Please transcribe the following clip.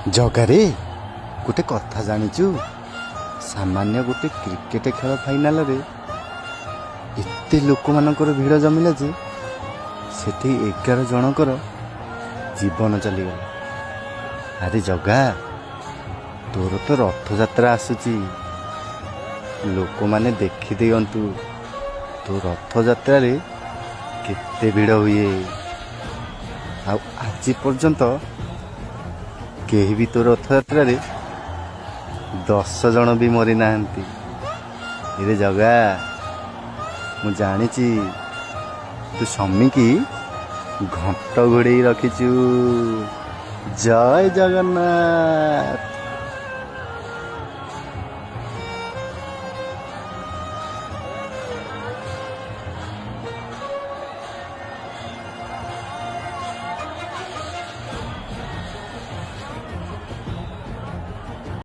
ଜଗାରେ ଗୋଟେ କଥା ଜାଣିଛୁ? ସାମାନ୍ୟ ଗୋଟେ କ୍ରିକେଟ ଖେଳ ଫାଇନାଲରେ ଏତେ ଲୋକମାନଙ୍କର ଭିଡ଼ ଜମିଲା ଯେ ସେଠି 11 ଜଣଙ୍କର ଜୀବନ ଚାଲିଗଲା। ଆରେ ଜଗା, ତୋର ତ ରଥଯାତ୍ରା ଆସୁଛି, ଲୋକମାନେ ଦେଖିଦିଅନ୍ତୁ ତୋ ରଥଯାତ୍ରାରେ କେତେ ଭିଡ଼ ହୁଏ। ଆଉ ଆଜି ପର୍ଯ୍ୟନ୍ତ କେହି ବି ତୋ ରଥଯାତ୍ରାରେ 10 ଜଣ ବି ମରିନାହାନ୍ତି। ଏରେ ଜଗା, ମୁଁ ଜାଣିଛି ତୁ ସ୍ୱାମୀକି ଘଣ୍ଟ ଘୋଡ଼େଇ ରଖିଛୁ। ଜୟ ଜଗନ୍ନାଥ।